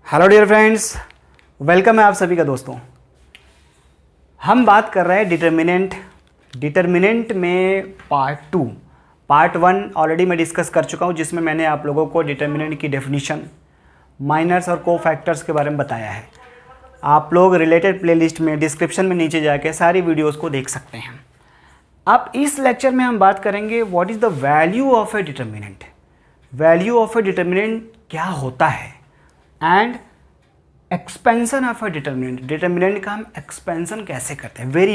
Hello dear friends, welcome है आप सभी का। दोस्तों, हम बात कर रहे हैं डिटर्मिनेंट में पार्ट वन ऑलरेडी मैं डिस्कस कर चुका हूं, जिसमें मैंने आप लोगों को डिटर्मिनेंट की डेफिनेशन, माइनर्स और कोफैक्टर्स के बारे में बताया है। आप लोग रिलेटेड प्लेलिस्ट में डिस्क्रिप्शन में नीचे जाके सारी वीडियोस को देख सकते हैं। अब इस लेक्चर में हम बात करेंगे what is the value of a determinant. Value of a determinant क्या होता है and expansion of a determinant. Determinant का हम एक्सपेंशन कैसे करते हैं, वेरी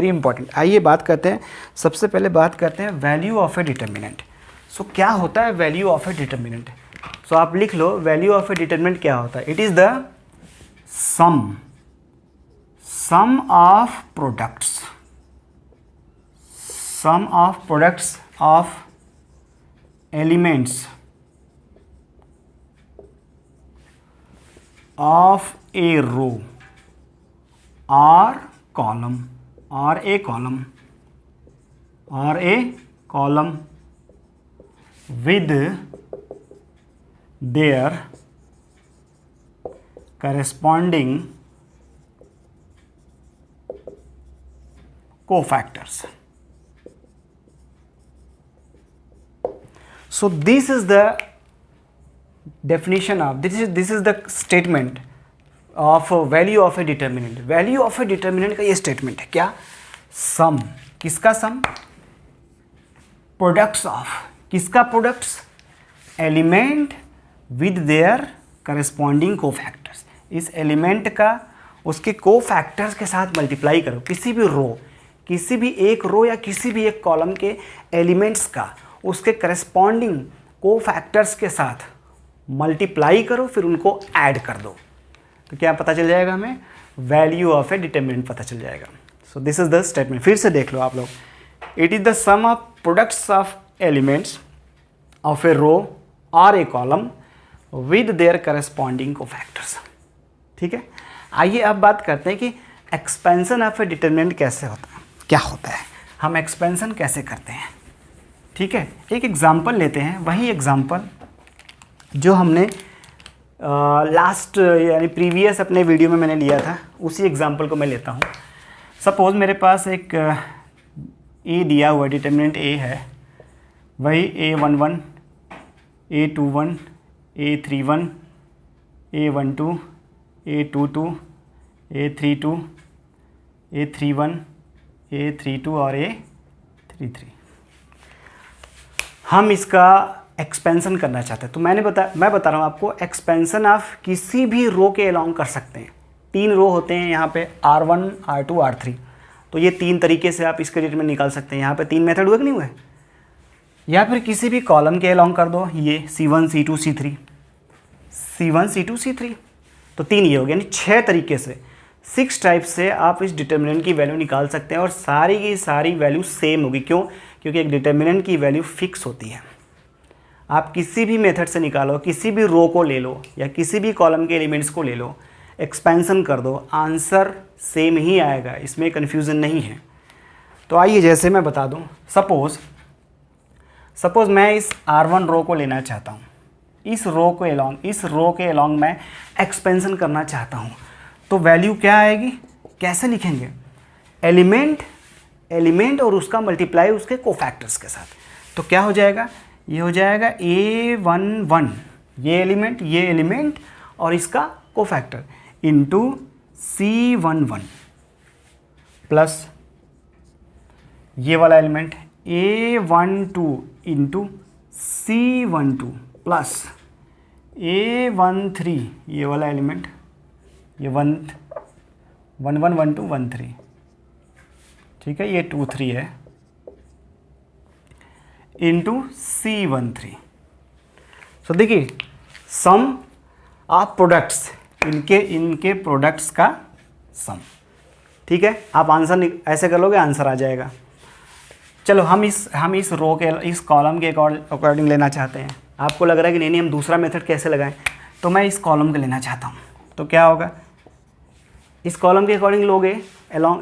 इंपॉर्टेंट। आइए बात करते हैं। सबसे पहले बात करते हैं value of a determinant. So क्या होता है value of a determinant? So आप लिख लो, वैल्यू ऑफ ए डिटर्मिनेंट क्या होता है? It is the sum of products of elements of a row or a column with their corresponding cofactors. So this is the definition of this is the statement of value of a determinant. Value of a determinant का ये statement है क्या? सम, किसका सम? Products of, किसका products? Element with their corresponding cofactors. इस element का उसके cofactors के साथ मल्टीप्लाई करो। किसी भी एक रो या किसी भी एक कॉलम के एलिमेंट्स का उसके करस्पॉन्डिंग कोफैक्टर्स के साथ मल्टीप्लाई करो, फिर उनको ऐड कर दो, तो क्या पता चल जाएगा हमें? वैल्यू ऑफ ए डिटर्मिनेंट पता चल जाएगा। So this is the statement. फिर से देख लो आप लोग, it is the sum of products of elements of a row और a column with their corresponding cofactors. ठीक है, आइए अब बात करते हैं कि एक्सपेंशन ऑफ ए डिटर्मिनेंट कैसे होता है, क्या होता है, हम एक्सपेंशन कैसे करते हैं। ठीक है, एक एग्जाम्पल लेते हैं, वही एग्जाम्पल जो हमने लास्ट यानी प्रीवियस अपने वीडियो में मैंने लिया था, उसी एग्जांपल को मैं लेता हूँ। सपोज़ मेरे पास एक ए दिया हुआ डिटर्मिनेंट ए है, वही A11, A21, A31, A12, A22, A32, A31, A32 और A33। हम इसका एक्सपेंशन करना चाहते हैं, तो मैं बता रहा हूँ आपको, एक्सपेंशन ऑफ किसी भी रो के अलोंग कर सकते हैं। 3 रो होते हैं यहाँ पे, R1, R2, R3। तो ये 3 तरीके से आप इसके डिटरमिनेंट निकाल सकते हैं। यहाँ पे 3 मेथड हुए कि नहीं हुए? या फिर किसी भी कॉलम के अलोंग कर दो, ये C1, C2, C3, तो 3 ये हो गया, यानी 6 तरीके से, 6 टाइप से आप इस डिटर्मिनेंट की वैल्यू निकाल सकते हैं। और सारी की सारी वैल्यू सेम होगी। क्यों? क्योंकि एक डिटर्मिनेंट की वैल्यू फिक्स होती है। आप किसी भी मेथड से निकालो, किसी भी रो को ले लो या किसी भी कॉलम के एलिमेंट्स को ले लो, एक्सपेंशन कर दो, आंसर सेम ही आएगा, इसमें कन्फ्यूज़न नहीं है। तो आइए, जैसे मैं बता दूं, सपोज़ मैं इस R1 रो को लेना चाहता हूं, इस रो के अलोंग मैं एक्सपेंशन करना चाहता हूं, तो वैल्यू क्या आएगी, कैसे लिखेंगे? एलिमेंट और उसका मल्टीप्लाई उसके कोफैक्टर्स के साथ। तो क्या हो जाएगा? ये हो जाएगा A11, ये एलिमेंट और इसका कोफैक्टर, इंटू C11 प्लस ये वाला element A12 into C12 plus A13, ये वाला एलिमेंट, ये 13। ठीक है, ये 23 है, इंटू C13। सो देखिए, सम ऑफ प्रोडक्ट्स, इनके प्रोडक्ट्स का सम। ठीक है, आप आंसर ऐसे कर लोगे, आंसर आ जाएगा। चलो, हम इस रो के, इस कॉलम के अकॉर्डिंग लेना चाहते हैं। आपको लग रहा है कि नहीं हम दूसरा मेथड कैसे लगाएं, तो मैं इस कॉलम को लेना चाहता हूँ। तो क्या होगा, इस कॉलम के अकॉर्डिंग लोगे,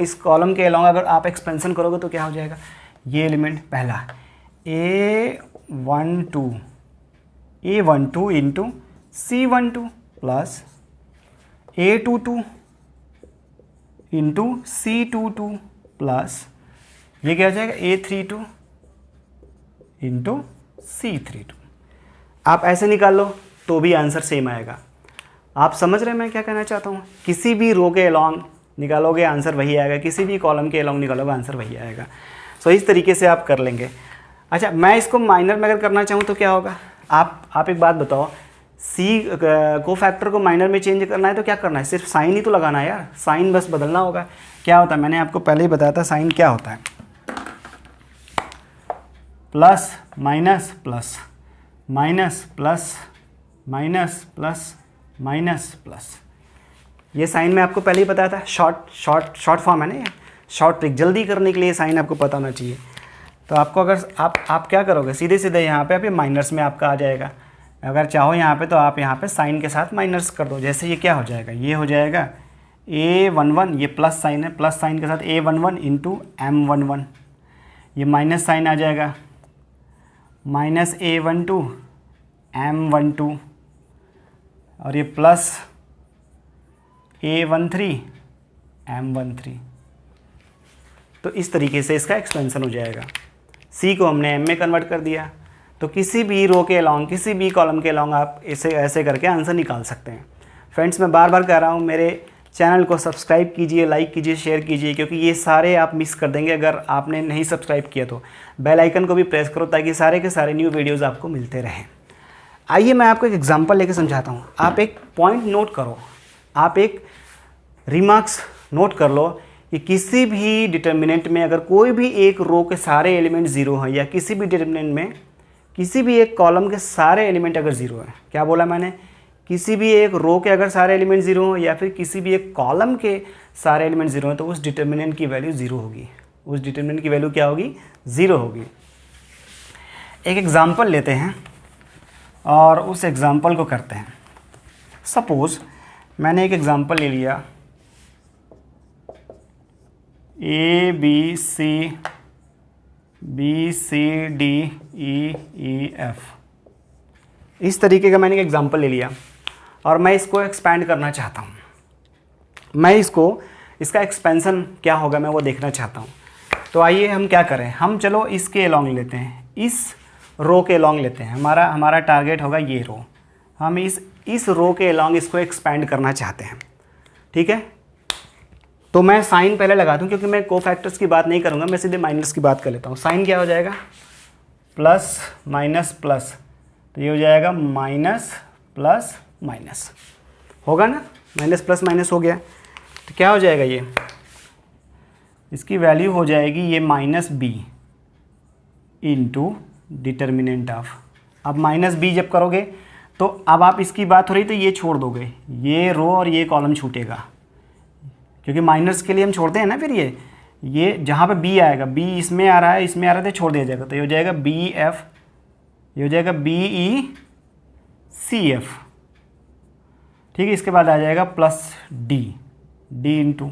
इस कॉलम के अलोंग अगर आप एक्सपेंशन करोगे तो क्या हो जाएगा, ये एलिमेंट पहला A12 into C12 plus A22 into C22 plus ये क्या हो जाएगा A32 इंटू C32। आप ऐसे निकाल लो तो भी आंसर सेम आएगा। आप समझ रहे हैं मैं क्या कहना चाहता हूँ? किसी भी रो के अलॉन्ग निकालोगे आंसर वही आएगा, किसी भी कॉलम के अलॉन्ग निकालोगे आंसर वही आएगा। सो इस तरीके से आप कर लेंगे। अच्छा, मैं इसको माइनर में अगर करना चाहूँ तो क्या होगा? आप एक बात बताओ, सी को फैक्टर को माइनर में चेंज करना है तो क्या करना है? सिर्फ साइन ही तो लगाना है यार, साइन बस बदलना होगा। क्या होता है, मैंने आपको पहले ही बताया था साइन क्या होता है, plus minus plus minus plus minus plus minus plus. ये साइन मैं आपको पहले ही बताया था, शॉर्ट फॉर्म है ना, ये शॉर्ट ट्रिक, जल्दी करने के लिए साइन आपको पता होना चाहिए। तो आपको अगर आप क्या करोगे, सीधे सीधे यहाँ पे अभी माइनस में आपका आ जाएगा। अगर चाहो यहाँ पे तो आप यहाँ पे साइन के साथ माइनस कर दो। जैसे ये क्या हो जाएगा, ये हो जाएगा A11, ये प्लस साइन है, प्लस साइन के साथ A11 इंटू M11, ये माइनस साइन आ जाएगा माइनस A12 M12, और ये प्लस A13 M13। तो इस तरीके से इसका एक्सपेंशन हो जाएगा। C को हमने M में कन्वर्ट कर दिया। तो किसी भी रो के अलॉन्ग, किसी भी कॉलम के अलॉन्ग आप इसे ऐसे करके आंसर निकाल सकते हैं। फ्रेंड्स, मैं बार बार कह रहा हूँ, मेरे चैनल को सब्सक्राइब कीजिए, लाइक कीजिए, शेयर कीजिए, क्योंकि ये सारे आप मिस कर देंगे अगर आपने नहीं सब्सक्राइब किया तो। बेल आइकन को भी प्रेस करो ताकि सारे के सारे न्यू वीडियोज़ आपको मिलते रहें। आइए मैं आपको एक एग्जाम्पल लेके समझाता हूँ। आप एक पॉइंट नोट करो, आप एक रिमार्क्स नोट कर लो कि किसी भी डिटर्मिनेंट में अगर कोई भी एक रो के सारे एलिमेंट ज़ीरो हैं, या किसी भी डिटर्मिनेंट में किसी भी एक कॉलम के सारे एलिमेंट अगर ज़ीरो है, क्या बोला मैंने, किसी भी एक रो के अगर सारे एलिमेंट ज़ीरो हो या फिर किसी भी एक कॉलम के सारे एलिमेंट ज़ीरो हैं, तो उस डिटर्मिनेंट की वैल्यू ज़ीरो होगी। उस डिटर्मिनेंट की वैल्यू क्या होगी? ज़ीरो होगी। एक एग्जाम्पल लेते हैं और उस एग्ज़ाम्पल को करते हैं। सपोज़ मैंने एक एग्ज़ाम्पल ले लिया, ABCDEF, इस तरीके का मैंने एक एग्जांपल ले लिया और मैं इसको एक्सपैंड करना चाहता हूँ। मैं इसका एक्सपेंशन क्या होगा मैं वो देखना चाहता हूँ। तो आइए हम क्या करें, हम चलो इसके अलॉन्ग लेते हैं, इस रो के अलॉन्ग लेते हैं। हमारा टारगेट होगा ये रो। हम इस रो के अलॉन्ग इसको एक्सपैंड करना चाहते हैं, ठीक है। तो मैं साइन पहले लगा दूं, क्योंकि मैं कोफैक्टर्स की बात नहीं करूंगा, मैं सीधे माइनस की बात कर लेता हूँ। साइन क्या हो जाएगा, प्लस माइनस प्लस, तो ये हो जाएगा माइनस प्लस माइनस, होगा ना, माइनस प्लस माइनस हो गया। तो क्या हो जाएगा, ये इसकी वैल्यू हो जाएगी ये minus b into determinant of. अब माइनस बी जब करोगे तो अब आप इसकी बात हो रही तो ये छोड़ दोगे, ये रो और ये कॉलम छूटेगा, क्योंकि माइनस के लिए हम छोड़ते हैं ना। फिर ये जहाँ पे बी आएगा, बी इसमें आ रहा है, इसमें आ रहा है, तो छोड़ दिया जाएगा। तो ये हो जाएगा बी एफ, ये हो जाएगा बी ई सी एफ, ठीक है। इसके बाद आ जाएगा प्लस डी इंटू,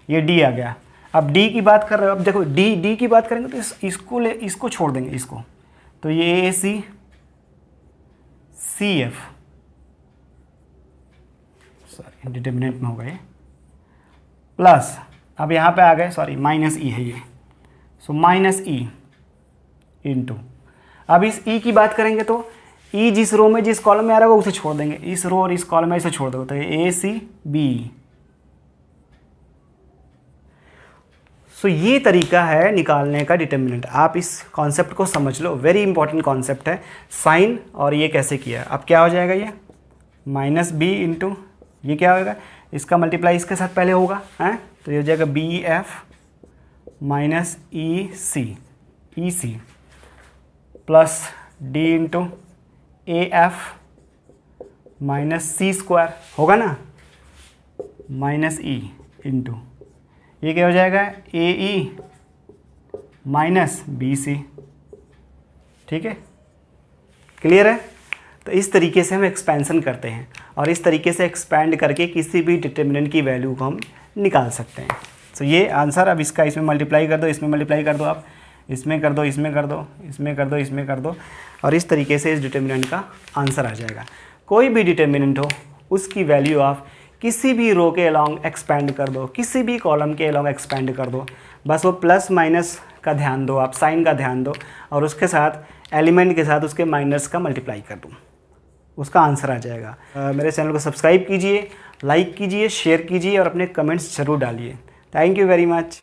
ये डी आ गया। अब डी की बात कर रहे हो, अब देखो डी की बात करेंगे तो इसको छोड़ देंगे, इसको, तो ये ए सी सी एफ, सॉरी डिटर्मिनेंट में होगा ये, प्लस अब यहाँ पे आ गए, सॉरी माइनस ई है ये, सो माइनस ई इंटू, अब इस ई की बात करेंगे तो ई जिस रो में जिस कॉलम में आ रहा होगा उसे छोड़ देंगे, इस रो और इस कॉलम में इसे छोड़ दोगे, तो ए सी बी। सो ये तरीका है निकालने का डिटर्मिनेंट। आप इस कॉन्सेप्ट को समझ लो, वेरी इंपॉर्टेंट कॉन्सेप्ट है साइन, और ये कैसे किया। अब क्या हो जाएगा, ये माइनस बी इंटू, ये क्या होगा, इसका मल्टीप्लाई इसके साथ पहले होगा, हैं, तो ये हो जाएगा b f minus e c plus d into a f minus c square, होगा ना, माइनस ई इंटू, ये क्या हो जाएगा, ए ई माइनस बी सी, ठीक है, क्लियर है। तो इस तरीके से हम एक्सपेंशन करते हैं, और इस तरीके से एक्सपैंड करके किसी भी डिटर्मिनेंट की वैल्यू को हम निकाल सकते हैं। तो ये आंसर, अब इसका इसमें मल्टीप्लाई कर दो, इसमें मल्टीप्लाई कर दो, आप इसमें कर दो, इसमें कर दो, इसमें कर दो, इसमें कर दो, और इस तरीके से इस डिटर्मिनेंट का आंसर आ जाएगा। कोई भी डिटर्मिनेंट हो, उसकी वैल्यू आप किसी भी रो के अलॉन्ग एक्सपेंड कर दो, किसी भी कॉलम के अलॉन्ग एक्सपेंड कर दो, बस वो प्लस माइनस का ध्यान दो, आप साइन का ध्यान दो और उसके साथ एलिमेंट के साथ उसके माइनस का मल्टीप्लाई कर दो, उसका आंसर आ जाएगा। मेरे चैनल को सब्सक्राइब कीजिए, लाइक कीजिए, शेयर कीजिए और अपने कमेंट्स ज़रूर डालिए। Thank you very much.